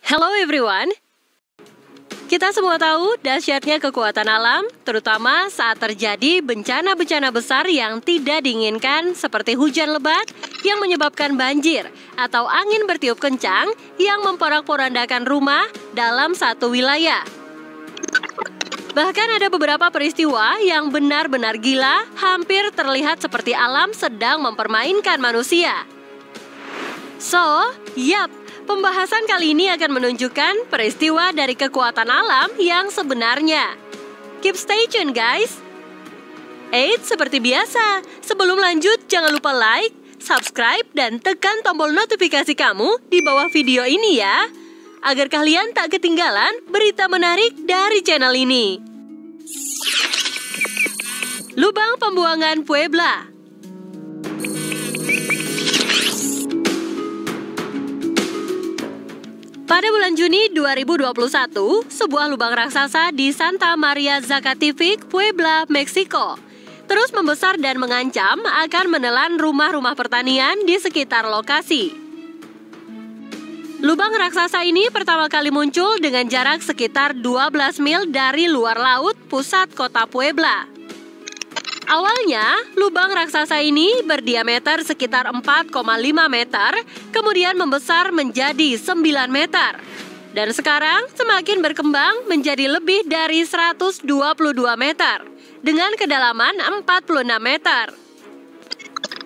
Hello everyone. Kita semua tahu dahsyatnya kekuatan alam, terutama saat terjadi bencana-bencana besar yang tidak diinginkan seperti hujan lebat yang menyebabkan banjir atau angin bertiup kencang yang memporak-porandakan rumah dalam satu wilayah. Bahkan ada beberapa peristiwa yang benar-benar gila, hampir terlihat seperti alam sedang mempermainkan manusia. Pembahasan kali ini akan menunjukkan peristiwa dari kekuatan alam yang sebenarnya. Keep stay tune guys. Seperti biasa, sebelum lanjut jangan lupa like, subscribe, dan tekan tombol notifikasi kamu di bawah video ini ya, agar kalian tak ketinggalan berita menarik dari channel ini. Lubang pembuangan Puebla. Pada bulan Juni 2021, sebuah lubang raksasa di Santa Maria Zacatepec, Puebla, Meksiko, terus membesar dan mengancam akan menelan rumah-rumah pertanian di sekitar lokasi. Lubang raksasa ini pertama kali muncul dengan jarak sekitar 12 mil dari luar laut pusat kota Puebla. Awalnya, lubang raksasa ini berdiameter sekitar 4,5 meter, kemudian membesar menjadi 9 meter. Dan sekarang semakin berkembang menjadi lebih dari 122 meter, dengan kedalaman 46 meter.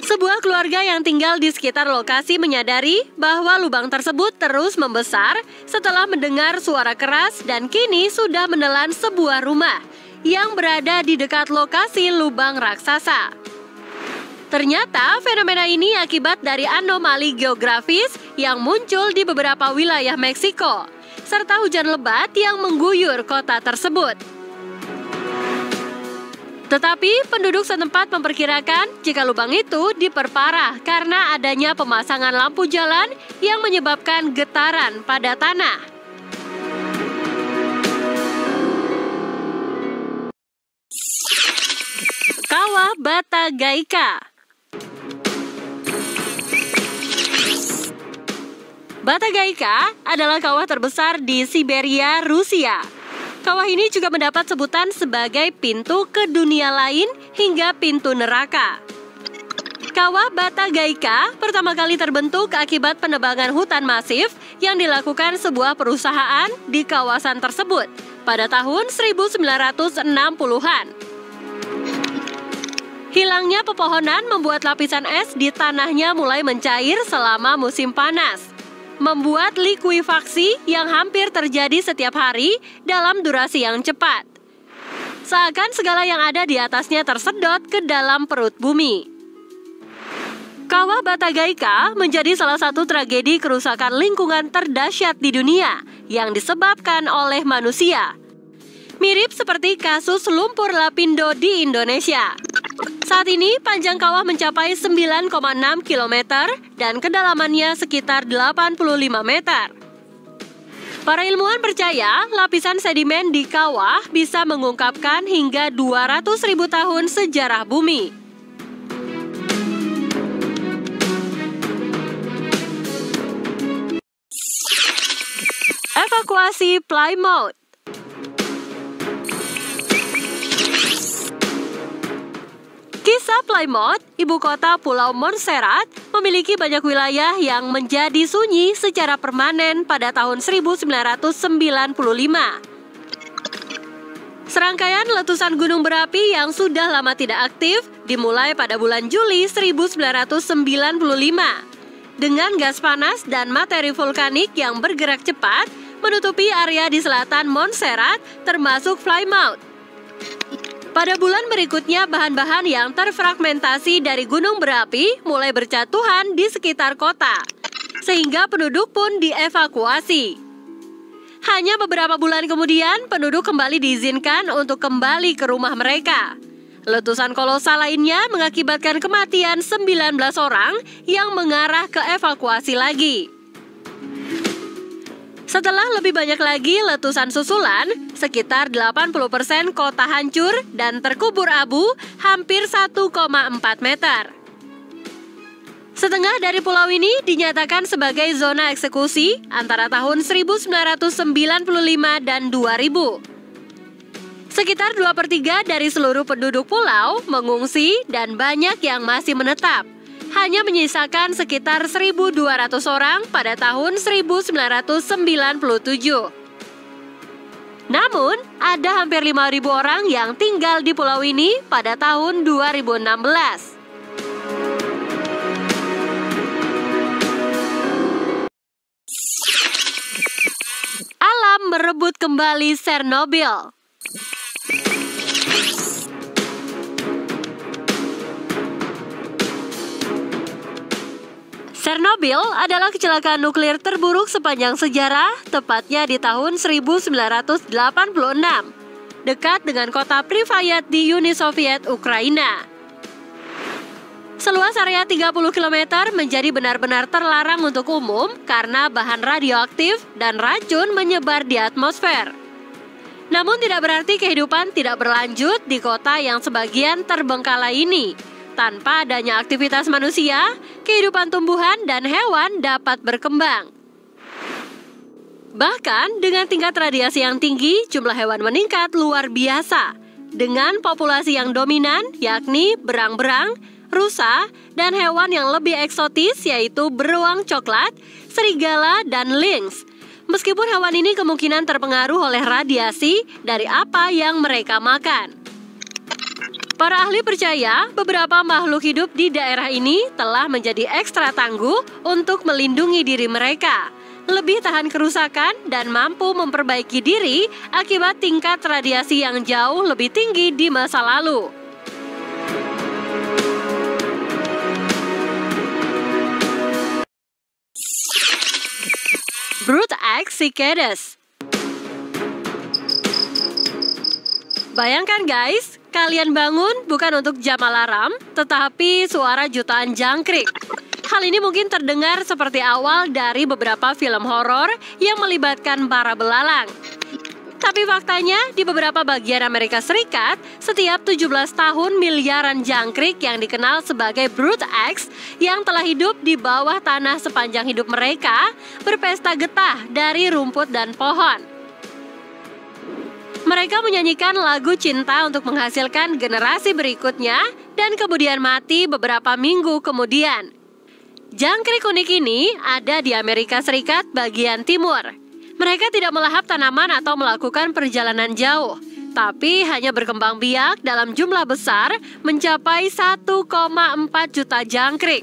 Sebuah keluarga yang tinggal di sekitar lokasi menyadari bahwa lubang tersebut terus membesar setelah mendengar suara keras dan kini sudah menelan sebuah rumah yang berada di dekat lokasi lubang raksasa. Ternyata fenomena ini akibat dari anomali geografis yang muncul di beberapa wilayah Meksiko, serta hujan lebat yang mengguyur kota tersebut. Tetapi penduduk setempat memperkirakan jika lubang itu diperparah karena adanya pemasangan lampu jalan yang menyebabkan getaran pada tanah. Kawah Batagayka. Batagayka adalah kawah terbesar di Siberia, Rusia. Kawah ini juga mendapat sebutan sebagai pintu ke dunia lain hingga pintu neraka. Kawah Batagayka pertama kali terbentuk akibat penebangan hutan masif yang dilakukan sebuah perusahaan di kawasan tersebut pada tahun 1960-an. Hilangnya pepohonan membuat lapisan es di tanahnya mulai mencair selama musim panas, membuat likuifaksi yang hampir terjadi setiap hari dalam durasi yang cepat. Seakan segala yang ada di atasnya tersedot ke dalam perut bumi. Kawah Batagayka menjadi salah satu tragedi kerusakan lingkungan terdahsyat di dunia yang disebabkan oleh manusia. Mirip seperti kasus lumpur lapindo di Indonesia. Saat ini panjang kawah mencapai 9,6 km dan kedalamannya sekitar 85 meter. Para ilmuwan percaya lapisan sedimen di kawah bisa mengungkapkan hingga 200.000 tahun sejarah bumi. Evakuasi Plymouth. Kisah Plymouth, ibu kota Pulau Montserrat, memiliki banyak wilayah yang menjadi sunyi secara permanen pada tahun 1995. Serangkaian letusan gunung berapi yang sudah lama tidak aktif dimulai pada bulan Juli 1995. Dengan gas panas dan materi vulkanik yang bergerak cepat menutupi area di selatan Montserrat termasuk Plymouth. Pada bulan berikutnya, bahan-bahan yang terfragmentasi dari gunung berapi mulai berjatuhan di sekitar kota, sehingga penduduk pun dievakuasi. Hanya beberapa bulan kemudian, penduduk kembali diizinkan untuk kembali ke rumah mereka. Letusan kolosal lainnya mengakibatkan kematian 19 orang yang mengarah ke evakuasi lagi. Setelah lebih banyak lagi letusan susulan, sekitar 80% kota hancur dan terkubur abu hampir 1,4 meter. Setengah dari pulau ini dinyatakan sebagai zona eksekusi antara tahun 1995 dan 2000. Sekitar 2/3 dari seluruh penduduk pulau mengungsi dan banyak yang masih menetap. Hanya menyisakan sekitar 1.200 orang pada tahun 1997. Namun, ada hampir 5.000 orang yang tinggal di pulau ini pada tahun 2016. Alam merebut kembali Chernobyl. Chernobyl adalah kecelakaan nuklir terburuk sepanjang sejarah, tepatnya di tahun 1986, dekat dengan kota Pripyat di Uni Soviet Ukraina. Seluas area 30 km menjadi benar-benar terlarang untuk umum karena bahan radioaktif dan racun menyebar di atmosfer. Namun tidak berarti kehidupan tidak berlanjut di kota yang sebagian terbengkalai ini. Tanpa adanya aktivitas manusia, kehidupan tumbuhan dan hewan dapat berkembang. Bahkan dengan tingkat radiasi yang tinggi, jumlah hewan meningkat luar biasa. Dengan populasi yang dominan, yakni berang-berang, rusa, dan hewan yang lebih eksotis yaitu beruang coklat, serigala, dan lynx. Meskipun hewan ini kemungkinan terpengaruh oleh radiasi dari apa yang mereka makan. Para ahli percaya beberapa makhluk hidup di daerah ini telah menjadi ekstra tangguh untuk melindungi diri mereka, lebih tahan kerusakan dan mampu memperbaiki diri akibat tingkat radiasi yang jauh lebih tinggi di masa lalu. Brute X Cicadas. Bayangkan guys, kalian bangun bukan untuk jam alarm, tetapi suara jutaan jangkrik. Hal ini mungkin terdengar seperti awal dari beberapa film horor yang melibatkan para belalang. Tapi faktanya, di beberapa bagian Amerika Serikat, setiap 17 tahun miliaran jangkrik yang dikenal sebagai Brute X yang telah hidup di bawah tanah sepanjang hidup mereka berpesta getah dari rumput dan pohon. Mereka menyanyikan lagu cinta untuk menghasilkan generasi berikutnya dan kemudian mati beberapa minggu kemudian. Jangkrik unik ini ada di Amerika Serikat bagian timur. Mereka tidak melahap tanaman atau melakukan perjalanan jauh, tapi hanya berkembang biak dalam jumlah besar mencapai 1,4 juta jangkrik.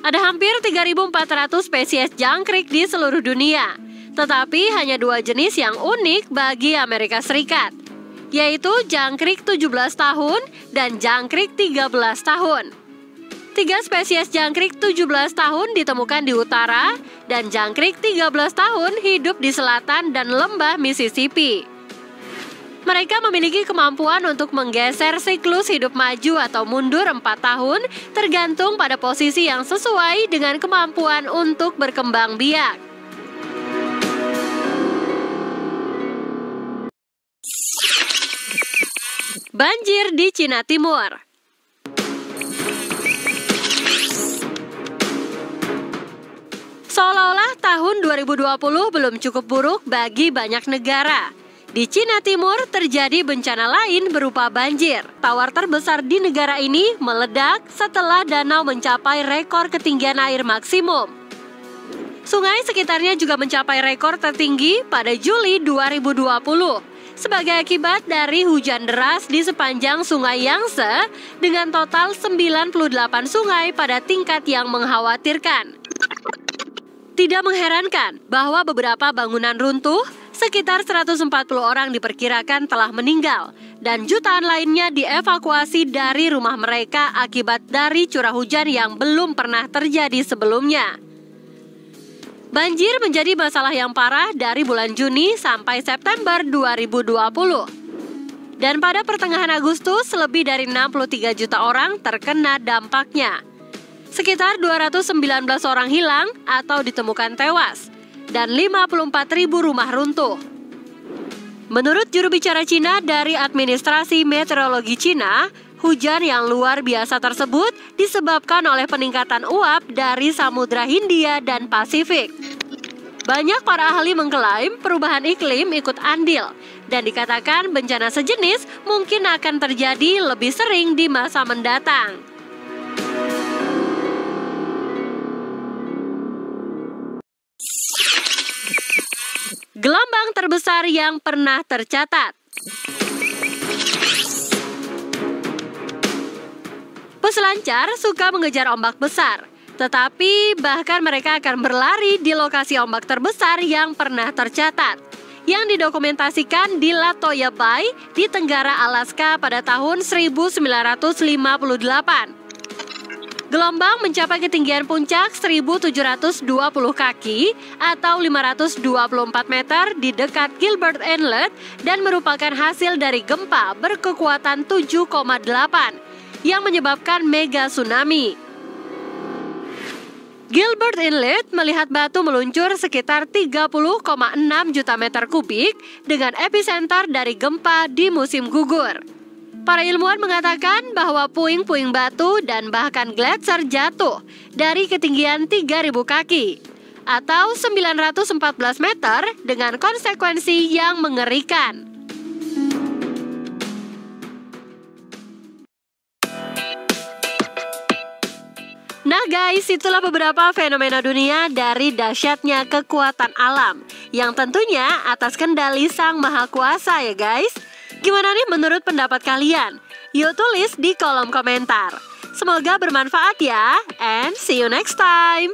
Ada hampir 3.400 spesies jangkrik di seluruh dunia, tetapi hanya 2 jenis yang unik bagi Amerika Serikat, yaitu jangkrik 17 tahun dan jangkrik 13 tahun. 3 spesies jangkrik 17 tahun ditemukan di utara dan jangkrik 13 tahun hidup di selatan dan lembah Mississippi. Mereka memiliki kemampuan untuk menggeser siklus hidup maju atau mundur 4 tahun tergantung pada posisi yang sesuai dengan kemampuan untuk berkembang biak. Banjir di Cina Timur. Seolah-olah tahun 2020 belum cukup buruk bagi banyak negara. Di Cina Timur terjadi bencana lain berupa banjir. Tawar terbesar di negara ini meledak setelah danau mencapai rekor ketinggian air maksimum. Sungai sekitarnya juga mencapai rekor tertinggi pada Juli 2020 sebagai akibat dari hujan deras di sepanjang Sungai Yangtze dengan total 98 sungai pada tingkat yang mengkhawatirkan. Tidak mengherankan bahwa beberapa bangunan runtuh, sekitar 140 orang diperkirakan telah meninggal, dan jutaan lainnya dievakuasi dari rumah mereka akibat dari curah hujan yang belum pernah terjadi sebelumnya. Banjir menjadi masalah yang parah dari bulan Juni sampai September 2020. Dan pada pertengahan Agustus, lebih dari 63 juta orang terkena dampaknya. Sekitar 219 orang hilang atau ditemukan tewas, dan 54.000 rumah runtuh. Menurut juru bicara Cina dari Administrasi Meteorologi Cina, Hujan yang luar biasa tersebut disebabkan oleh peningkatan uap dari Samudra Hindia dan Pasifik. Banyak para ahli mengklaim perubahan iklim ikut andil, dan dikatakan bencana sejenis mungkin akan terjadi lebih sering di masa mendatang. Gelombang terbesar yang pernah tercatat. Peselancar suka mengejar ombak besar, tetapi bahkan mereka akan berlari di lokasi ombak terbesar yang pernah tercatat, yang didokumentasikan di Latoya Bay di Tenggara Alaska pada tahun 1958. Gelombang mencapai ketinggian puncak 1.720 kaki atau 524 meter di dekat Gilbert Inlet dan merupakan hasil dari gempa berkekuatan 7,8 yang menyebabkan mega tsunami. Gilbert Inlet melihat batu meluncur sekitar 30,6 juta meter kubik dengan epicenter dari gempa di musim gugur. Para ilmuwan mengatakan bahwa puing-puing batu dan bahkan gletser jatuh dari ketinggian 3.000 kaki atau 914 meter dengan konsekuensi yang mengerikan. Nah guys, itulah beberapa fenomena dunia dari dahsyatnya kekuatan alam yang tentunya atas kendali Sang Maha Kuasa ya guys. Gimana nih menurut pendapat kalian? Yuk tulis di kolom komentar. Semoga bermanfaat ya, and see you next time.